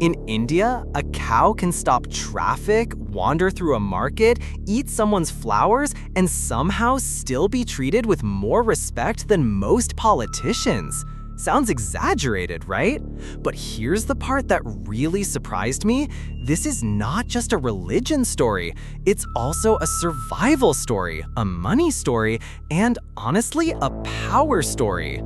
In India, a cow can stop traffic, wander through a market, eat someone's flowers, and somehow still be treated with more respect than most politicians. Sounds exaggerated, right? But here's the part that really surprised me. This is not just a religion story. It's also a survival story, a money story, and honestly, a power story.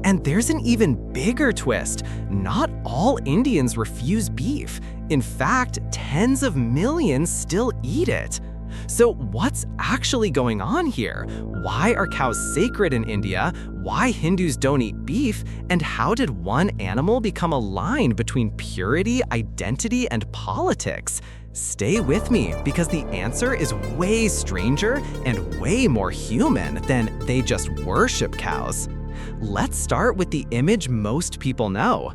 And there's an even bigger twist. Not all Indians refuse beef. In fact, tens of millions still eat it. So what's actually going on here? Why are cows sacred in India? Why Hindus don't eat beef? And how did one animal become a line between purity, identity, and politics? Stay with me, because the answer is way stranger and way more human than they just worship cows. Let's start with the image most people know.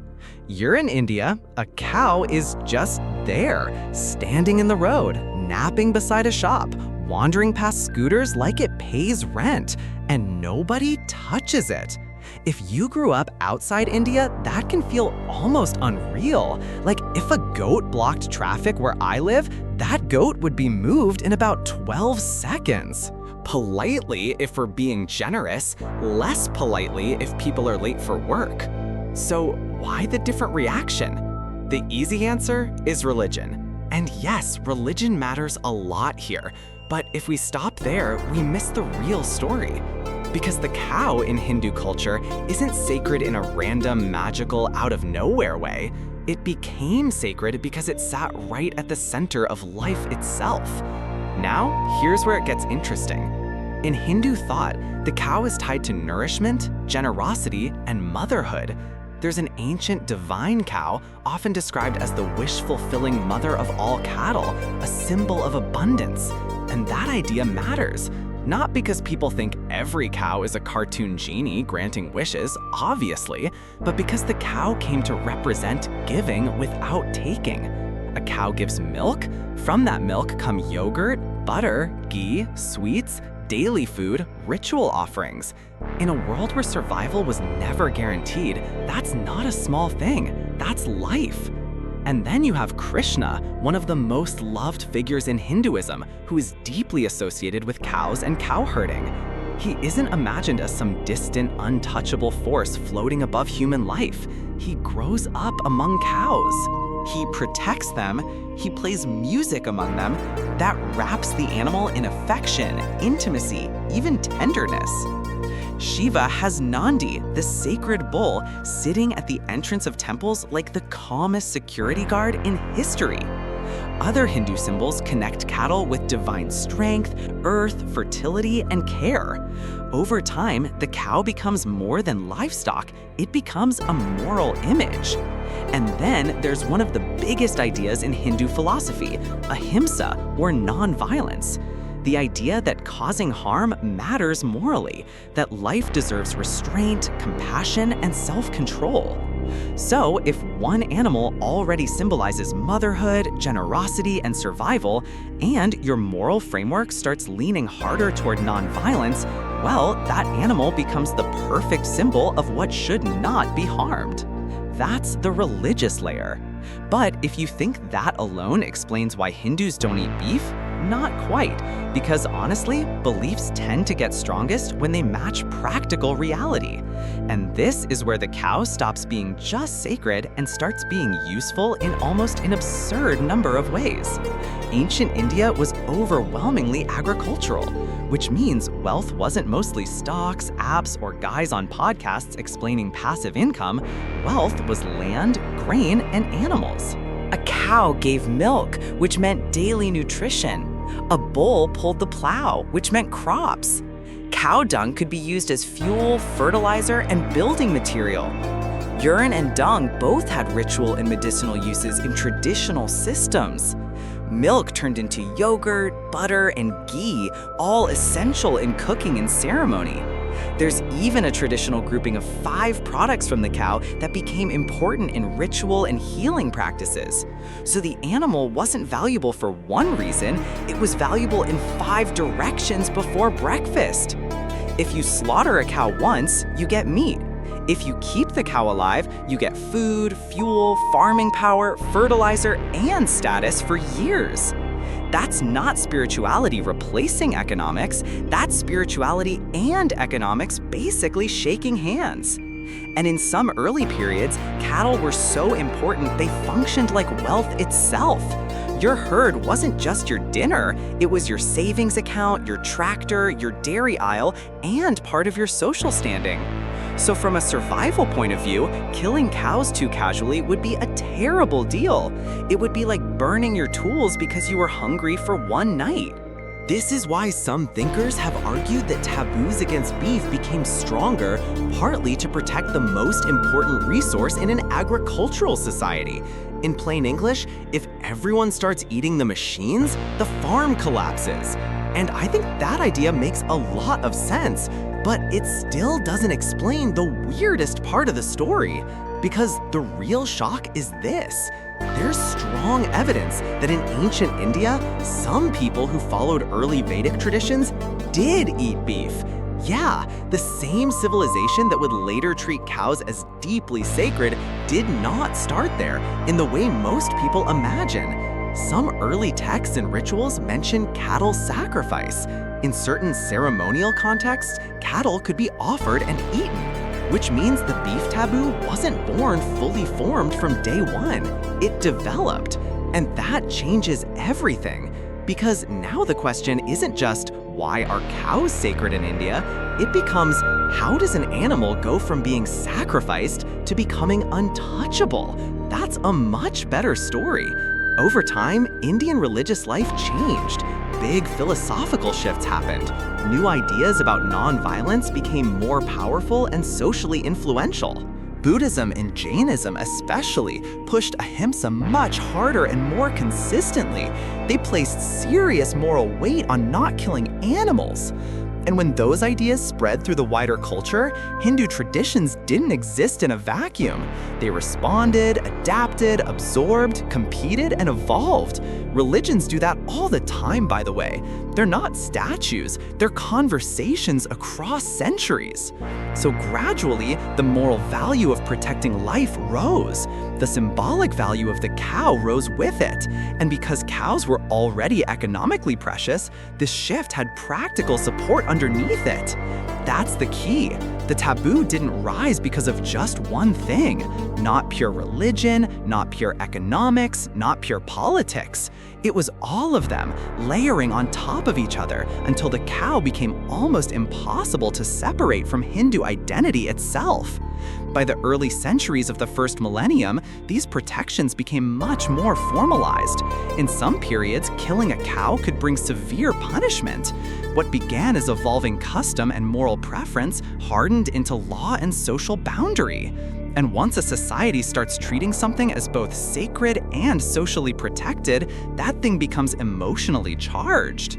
You're in India, a cow is just there, standing in the road, napping beside a shop, wandering past scooters like it pays rent, and nobody touches it. If you grew up outside India, that can feel almost unreal. Like if a goat blocked traffic where I live, that goat would be moved in about 12 seconds. Politely if we're being generous, less politely if people are late for work. So why the different reaction? The easy answer is religion. And yes, religion matters a lot here, but if we stop there, we miss the real story. Because the cow in Hindu culture isn't sacred in a random, magical, out-of-nowhere way. It became sacred because it sat right at the center of life itself. Now, here's where it gets interesting. In Hindu thought, the cow is tied to nourishment, generosity, and motherhood. There's an ancient divine cow, often described as the wish-fulfilling mother of all cattle, a symbol of abundance. And that idea matters. Not because people think every cow is a cartoon genie granting wishes, obviously, but because the cow came to represent giving without taking. A cow gives milk. From that milk come yogurt, butter, ghee, sweets, daily food, ritual offerings. In a world where survival was never guaranteed, that's not a small thing. That's life. And then you have Krishna, one of the most loved figures in Hinduism, who is deeply associated with cows and cow herding. He isn't imagined as some distant, untouchable force floating above human life. He grows up among cows. He protects them. He plays music among them that wraps the animal in affection, intimacy, even tenderness. Shiva has Nandi, the sacred bull, sitting at the entrance of temples like the calmest security guard in history. Other Hindu symbols connect cattle with divine strength, earth, fertility, and care. Over time, the cow becomes more than livestock. It becomes a moral image. And then there's one of the biggest ideas in Hindu philosophy, ahimsa, or nonviolence. The idea that causing harm matters morally, that life deserves restraint, compassion, and self-control. So, if one animal already symbolizes motherhood, generosity, and survival, and your moral framework starts leaning harder toward nonviolence, well, that animal becomes the perfect symbol of what should not be harmed. That's the religious layer. But if you think that alone explains why Hindus don't eat beef, not quite, because honestly, beliefs tend to get strongest when they match practical reality. And this is where the cow stops being just sacred and starts being useful in almost an absurd number of ways. Ancient India was overwhelmingly agricultural, which means wealth wasn't mostly stocks, apps, or guys on podcasts explaining passive income. Wealth was land, grain, and animals. A cow gave milk, which meant daily nutrition. A bull pulled the plow, which meant crops. Cow dung could be used as fuel, fertilizer, and building material. Urine and dung both had ritual and medicinal uses in traditional systems. Milk turned into yogurt, butter, and ghee, all essential in cooking and ceremony. There's even a traditional grouping of 5 products from the cow that became important in ritual and healing practices. So the animal wasn't valuable for one reason, it was valuable in 5 directions before breakfast. If you slaughter a cow once, you get meat. If you keep the cow alive, you get food, fuel, farming power, fertilizer, and status for years. That's not spirituality replacing economics, that's spirituality and economics basically shaking hands. And in some early periods, cattle were so important they functioned like wealth itself. Your herd wasn't just your dinner, it was your savings account, your tractor, your dairy aisle, and part of your social standing. So from a survival point of view, killing cows too casually would be a terrible deal. It would be like burning your tools because you were hungry for one night. This is why some thinkers have argued that taboos against beef became stronger, partly to protect the most important resource in an agricultural society. In plain English, if everyone starts eating the machines, the farm collapses. And I think that idea makes a lot of sense, but it still doesn't explain the weirdest part of the story. Because the real shock is this. There's strong evidence that in ancient India, some people who followed early Vedic traditions did eat beef. Yeah, the same civilization that would later treat cows as deeply sacred did not start there in the way most people imagine. Some early texts and rituals mention cattle sacrifice. In certain ceremonial contexts, cattle could be offered and eaten, which means the beef taboo wasn't born fully formed from day one. It developed, and that changes everything. Because now the question isn't just, why are cows sacred in India? It becomes, how does an animal go from being sacrificed to becoming untouchable? That's a much better story. Over time, Indian religious life changed. Big philosophical shifts happened. New ideas about nonviolence became more powerful and socially influential. Buddhism and Jainism especially pushed ahimsa much harder and more consistently. They placed serious moral weight on not killing animals. And when those ideas spread through the wider culture, Hindu traditions didn't exist in a vacuum. They responded, adapted, absorbed, competed, and evolved. Religions do that all the time, by the way. They're not statues, they're conversations across centuries. So gradually, the moral value of protecting life rose. The symbolic value of the cow rose with it. And because cows were already economically precious, this shift had practical support underneath it. That's the key. The taboo didn't rise because of just one thing. Not pure religion, not pure economics, not pure politics. It was all of them, layering on top of each other until the cow became almost impossible to separate from Hindu identity itself. By the early centuries of the first millennium, these protections became much more formalized. In some periods, killing a cow could bring severe punishment. What began as evolving custom and moral preference hardened into law and social boundary. And once a society starts treating something as both sacred and socially protected, that thing becomes emotionally charged.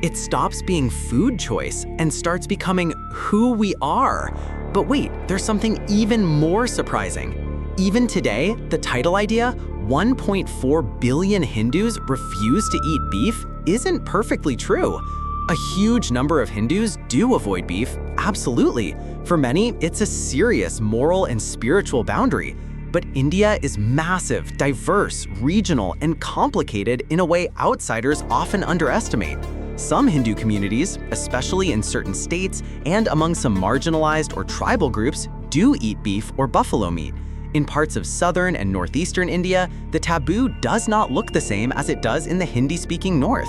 It stops being food choice and starts becoming who we are. But wait, there's something even more surprising. Even today, the title idea, 1.4 billion Hindus refuse to eat beef, isn't perfectly true. A huge number of Hindus do avoid beef, absolutely. For many, it's a serious moral and spiritual boundary. But India is massive, diverse, regional, and complicated in a way outsiders often underestimate. Some Hindu communities, especially in certain states and among some marginalized or tribal groups, do eat beef or buffalo meat. In parts of southern and northeastern India, the taboo does not look the same as it does in the Hindi-speaking north.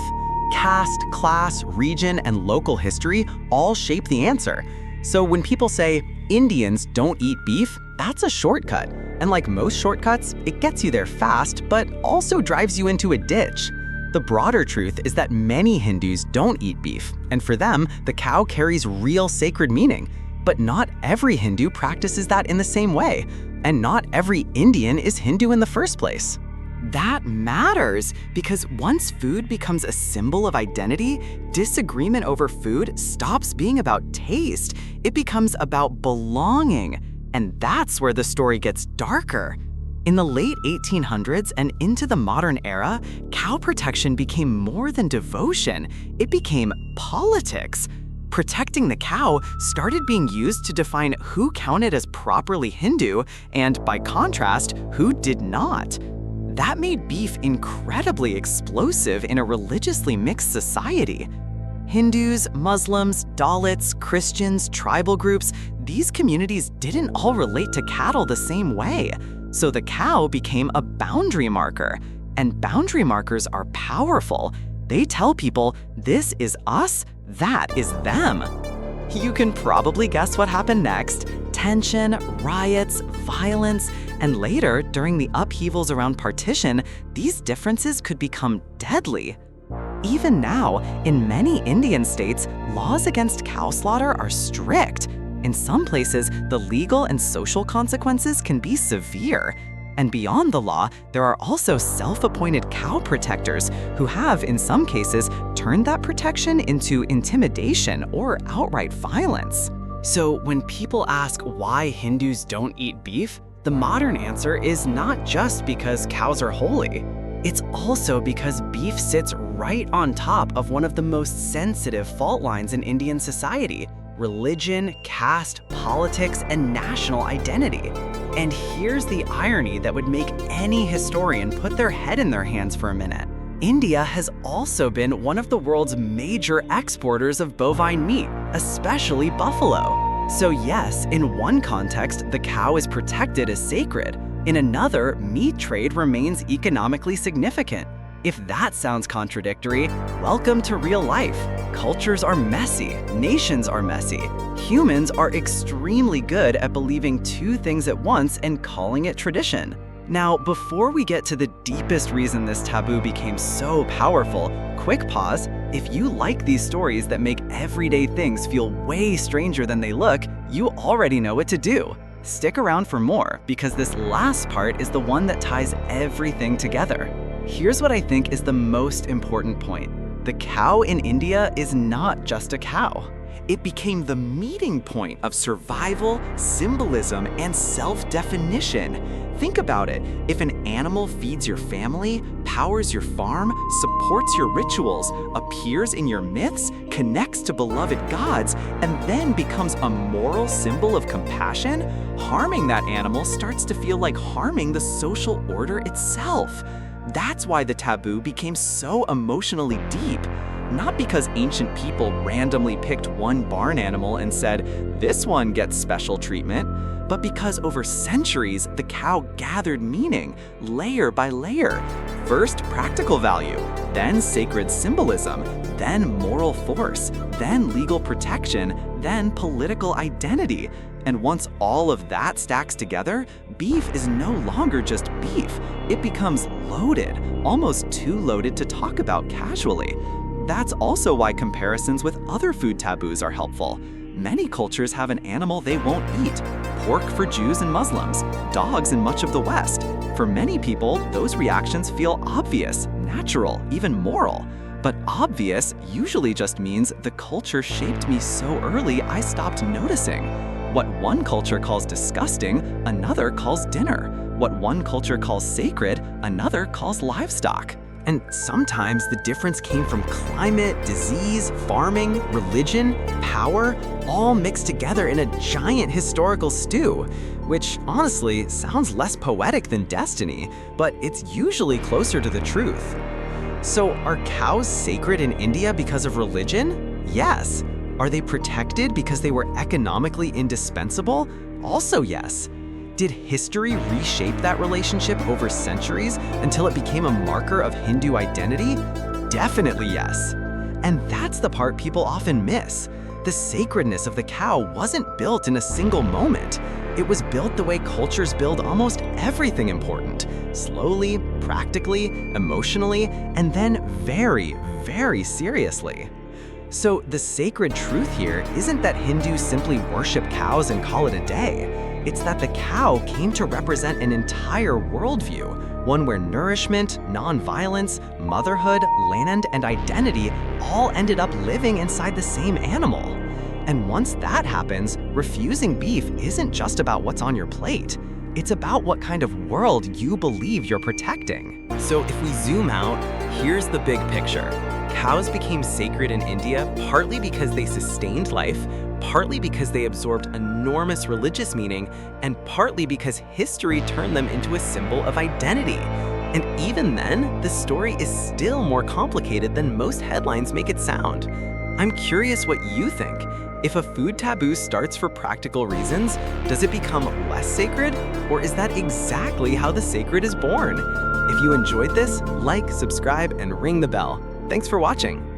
Caste, class, region, and local history all shape the answer. So when people say, Indians don't eat beef, that's a shortcut. And like most shortcuts, it gets you there fast, but also drives you into a ditch. The broader truth is that many Hindus don't eat beef, and for them, the cow carries real sacred meaning. But not every Hindu practices that in the same way, and not every Indian is Hindu in the first place. That matters, because once food becomes a symbol of identity, disagreement over food stops being about taste. It becomes about belonging, and that's where the story gets darker. In the late 1800s and into the modern era, cow protection became more than devotion. It became politics. Protecting the cow started being used to define who counted as properly Hindu and, by contrast, who did not. That made beef incredibly explosive in a religiously mixed society. Hindus, Muslims, Dalits, Christians, tribal groups, these communities didn't all relate to cattle the same way. So the cow became a boundary marker. And boundary markers are powerful. They tell people, this is us, that is them. You can probably guess what happened next. Tension, riots, violence, and later, during the upheavals around partition, these differences could become deadly. Even now, in many Indian states, laws against cow slaughter are strict. In some places, the legal and social consequences can be severe. And beyond the law, there are also self-appointed cow protectors who have, in some cases, turned that protection into intimidation or outright violence. So when people ask why Hindus don't eat beef, the modern answer is not just because cows are holy. It's also because beef sits right on top of one of the most sensitive fault lines in Indian society: religion, caste, politics, and national identity. And here's the irony that would make any historian put their head in their hands for a minute. India has also been one of the world's major exporters of bovine meat, especially buffalo. So yes, in one context, the cow is protected as sacred. In another, meat trade remains economically significant. If that sounds contradictory, welcome to real life. Cultures are messy, nations are messy. Humans are extremely good at believing two things at once and calling it tradition. Now, before we get to the deepest reason this taboo became so powerful, quick pause. If you like these stories that make everyday things feel way stranger than they look, you already know what to do. Stick around for more, because this last part is the one that ties everything together. Here's what I think is the most important point. The cow in India is not just a cow. It became the meeting point of survival, symbolism, and self-definition. Think about it. If an animal feeds your family, powers your farm, supports your rituals, appears in your myths, connects to beloved gods, and then becomes a moral symbol of compassion, harming that animal starts to feel like harming the social order itself. That's why the taboo became so emotionally deep. Not because ancient people randomly picked one barn animal and said, this one gets special treatment, but because over centuries, the cow gathered meaning, layer by layer. First, practical value, then sacred symbolism, then moral force, then legal protection, then political identity. And once all of that stacks together, beef is no longer just beef. It becomes loaded, almost too loaded to talk about casually. That's also why comparisons with other food taboos are helpful. Many cultures have an animal they won't eat. Pork for Jews and Muslims, dogs in much of the West. For many people, those reactions feel obvious, natural, even moral. But obvious usually just means the culture shaped me so early I stopped noticing. What one culture calls disgusting, another calls dinner. What one culture calls sacred, another calls livestock. And sometimes the difference came from climate, disease, farming, religion, power, all mixed together in a giant historical stew, which honestly sounds less poetic than destiny, but it's usually closer to the truth. So are cows sacred in India because of religion? Yes. Are they protected because they were economically indispensable? Also yes. Did history reshape that relationship over centuries until it became a marker of Hindu identity? Definitely yes. And that's the part people often miss. The sacredness of the cow wasn't built in a single moment. It was built the way cultures build almost everything important, slowly, practically, emotionally, and then very, very seriously. So the sacred truth here isn't that Hindus simply worship cows and call it a day. It's that the cow came to represent an entire worldview, one where nourishment, nonviolence, motherhood, land, and identity all ended up living inside the same animal. And once that happens, refusing beef isn't just about what's on your plate. It's about what kind of world you believe you're protecting. So if we zoom out, here's the big picture. Cows became sacred in India partly because they sustained life, partly because they absorbed enormous religious meaning, and partly because history turned them into a symbol of identity. And even then, the story is still more complicated than most headlines make it sound. I'm curious what you think. If a food taboo starts for practical reasons, does it become less sacred? Or is that exactly how the sacred is born? If you enjoyed this, like, subscribe, and ring the bell. Thanks for watching.